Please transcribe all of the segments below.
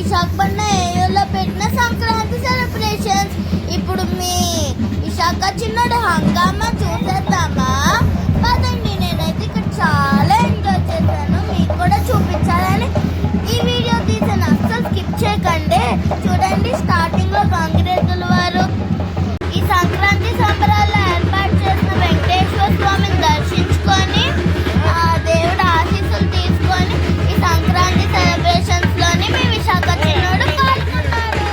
విశాఖపట్నం ఏయోలో పెట్టిన సంక్రాంతి సెలబ్రేషన్స్. ఇప్పుడు మీ విశాఖ చిన్నోడు హంగామా చూసేద్దామా? పదండి. నేనైతే ఇక్కడ చాలా ఎంజాయ్ చేశాను, మీకు కూడా చూపించాలని ఈ వీడియో తీసాను. అస్సలు స్కిప్ చేయకండి. చూడండి, స్టార్టింగ్ లో గంగిరెద్దుల వారు ఈ సంక్రాంతి సంబరాల్లో ఏర్పాటు చేసిన వెంకటేశ్వర స్వామిని దర్శించుకొని దేవుడు ఆశీస్సులు తీసుకొని ఈ సంక్రాంతి సెలబ్రేషన్స్ లోని మీ విశాఖ చిన్నోడు పాల్గొన్నాడు.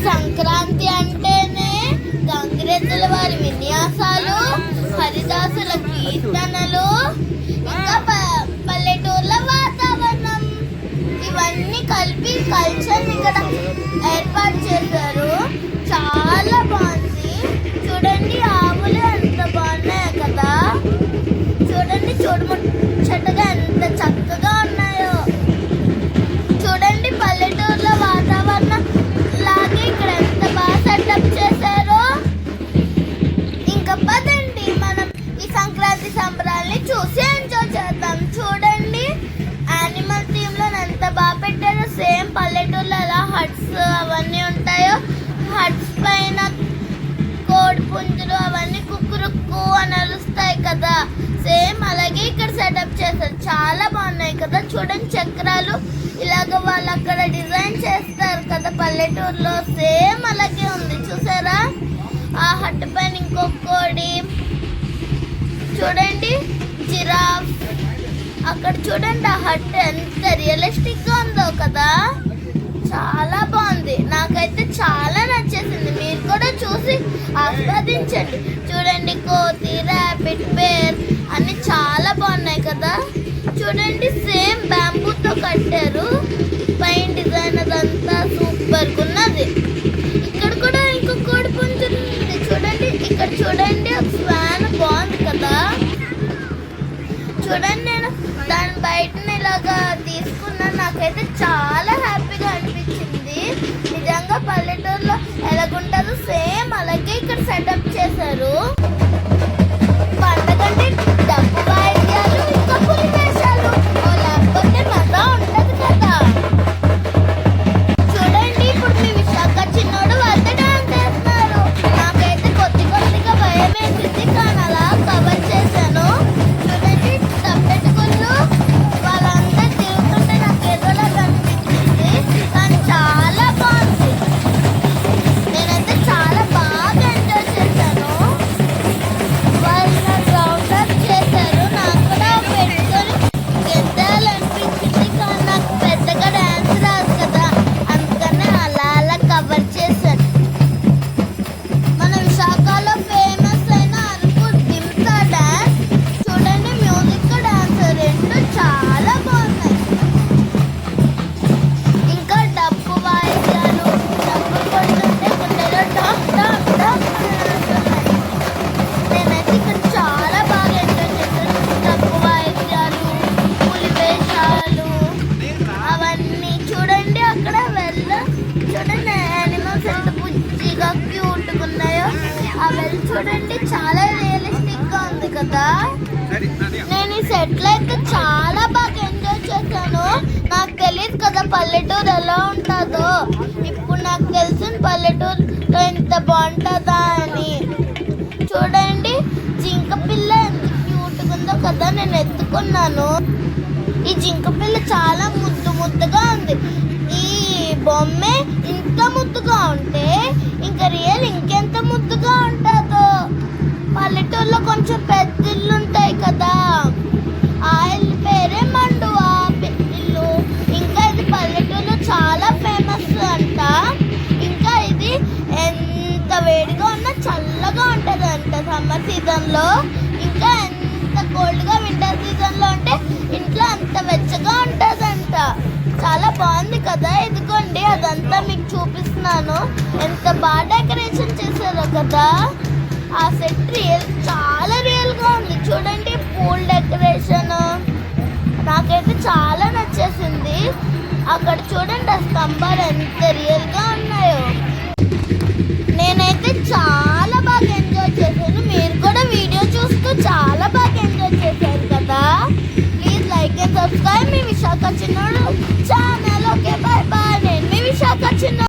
సంక్రాంతి అంటేనే గంగిరెద్దుల వారి విన్యాసాలు, హరిదాసుల కీర్తనలు, ఇంకా పల్లెటూర్ల వాతావరణం, ఇవన్నీ కలిపి కల్చర్ ఇక్కడ ఏర్పాటు చేశారు. చాలా బాగుంది. చూడండి, ఆవులు ఎంత బాగున్నాయో కదా. చూడండి, చూడముచ్చటగా ఎంత చక్కగా ఉన్నాయో. చూడండి, పల్లెటూరులో వాతావరణం లాగే ఇక్కడ ఎంత బాగా సెటప్ చేశారో. ఇంకా పదండి, మనం ఈ సంక్రాంతి సంబరాల్ని చూసి ఎంజాయ్ చేద్దాం. చూడండి, యానిమల్ థీమ్ లో ఎంత బాగా పెట్టారో. సేమ్ పల్లెటూరులో ఎలా హట్స్ అవన్నీ ఉంటాయో, హట్స్ పైన కోడి పుంజులు అవన్నీ కుక్కురుక్కు అని అరుస్తాయి కదా, సేమ్ అలాగే ఇక్కడ సెటప్ చేస్తారు. చాలా బాగున్నాయి కదా. చూడండి, చక్రాలు ఇలాగ వాళ్ళు అక్కడ డిజైన్ చేస్తారు కదా పల్లెటూరులో, సేమ్ అలాగే ఉంది. చూసారా, ఆ హట్ పైన ఇంకొక కోడి. చూడండి, జిరాఫ్. అక్కడ చూడండి, ఆ హట్ ఎంత రియలిస్టిక్ గా ఉందో కదా. చాలా బాగుంది, నాకైతే చాలా నచ్చేసింది. మీరు కూడా చూసి ఆస్వాదించండి. చూడండి, కోతి, ర్యాబిట్, బేర్ అన్ని చాలా బాగున్నాయి కదా. చూడండి, సేమ్ బ్యాంబూతో కట్టారు. పైన డిజైన్ అదంతా సూపర్ గా ఉన్నది. ఇక్కడ కూడా ఇంకో కోడి పుంజులు ఉంది. చూడండి, ఇక్కడ చూడండి, ఒక స్వాన్ బాగుంది కదా. చూడండి, నేను దాని బయటని ఇలాగా తీసుకున్నాను. నాకైతే చాలా హ్యాపీగా అనిపించింది. నిజంగా పల్లెటూరులో ఎలాగుంటుందో సేమ్ అలాగే ఇక్కడ సెటప్ చేశారు. పండగంటే డబ్బు వాయిద్యాలు, ఇంకా పులి వేషాలు, లేకపోతే మజా ఉంటుంది కదా. చూడండి, ఇప్పుడు మీ విశాఖ చిన్నోడు వాళ్ళతో డాన్స్ చేస్తున్నారు. నాకైతే కొద్దిగా భయం వేసింది, కానీ అలా కవర్ చేశాను. చూడండి, తప్పెట్టుకుళ్ళు వాళ్ళంతా తిరుగుతుంటే నాకు ఏదోలా కనిపించింది, కానీ చాలా బాగుంది. నేనైతే చాలా బాగా ఎంజాయ్ చేశాను. వాళ్ళు రౌండ్ అప్ చేశారు. నాకు కూడా పెట్టుకొని గెంతాలనిపించింది, కానీ నాకు పెద్దగా డ్యాన్స్ రాదు కదా, అందుకనే అలా కవర్ చేశాను. మన విశాఖలో ఫేమస్ అయిన అరకు దింస డ్యాన్స్. చూడండి, మ్యూజిక్ డ్యాన్స్ రెండు చాలా బాగున్నాయి. ఇంకా డప్పు వాయిద్యాలు, డప్పు కొడుతుంటే గుండెలో డాక్ డాక్ డాక్ అని వస్తున్నాయి. నేనైతే ఇక్కడ చాలా బాగా ఎంజాయ్ చేశాను. డప్పు వాయిద్యాలు, పులి వేషాలు అవన్నీ. చూడండి, అక్కడ చూడండి, యానిమల్స్ ఎంత బుజ్జిగా క్యూట్గా ఉన్నాయో. అవన్నీ చూడండి, చాలా రియలిస్టిక్ గా ఉంది కదా. నేను ఈ సెట్లో అయితే చాలా బాగా ఎంజాయ్ చేశాను. నాకు తెలియదు కదా పల్లెటూరు ఎలా ఉంటుందో. ఇప్పుడు నాకు తెలిసిన పల్లెటూరులో ఎంత బాగుంటుందా అని. చూడండి, జింక పిల్ల ఎంత క్యూట్గా ఉందో కదా. నేను ఎత్తుకున్నాను. ఈ జింక పిల్ల చాలా ముద్దుగా ఉంది. ఈ బొమ్మే ఇంత ముద్దుగా ఉంటే ఇంకా రియల్ ఇంకెంత ముద్దుగా ఉంటుందో. పల్లెటూరులో కొంచెం పెద్ద ఇల్లు ఉంటాయి కదా, ఆ ఇల్లు పేరే మండువా ఇల్లు. ఇంకా ఇది పల్లెటూరులో చాలా ఫేమస్ అంట. ఇంకా ఇది ఎంత వేడిగా ఉన్నా చల్లగా ఉంటుంది అంట సమ్మర్ సీజన్లో. ఇంకా ఎంత కోల్డ్గా వింటర్ సీజన్లో ఉంటే ఇంట్లో అంత వెచ్చగా ఉంటుందంట. చాలా బాగుంది కదా. ఇదిగోండి, అదంతా మీకు చూపిస్తున్నాను. ఎంత బాగా డెకరేషన్ చేశారో కదా. ఆ సెట్ చాలా రియల్గా ఉంది. చూడండి, పూల్ డెకరేషన్ నాకైతే చాలా నచ్చేసింది. అక్కడ చూడండి, ఆ స్తంభాలు ఎంత రియల్గా ఉన్నాయో. నేనైతే చాలా బాగా ఎంజాయ్ చేశాను. మీరు కూడా వీడియో చూస్తూ చాలా బాగా ఎంజాయ్ చేశారు కదా. ప్లీజ్ లైక్ అండ్ సబ్స్క్రైబ్ మీ విశాఖ చిన్నోడు ఛానల్. దాకా చిన్న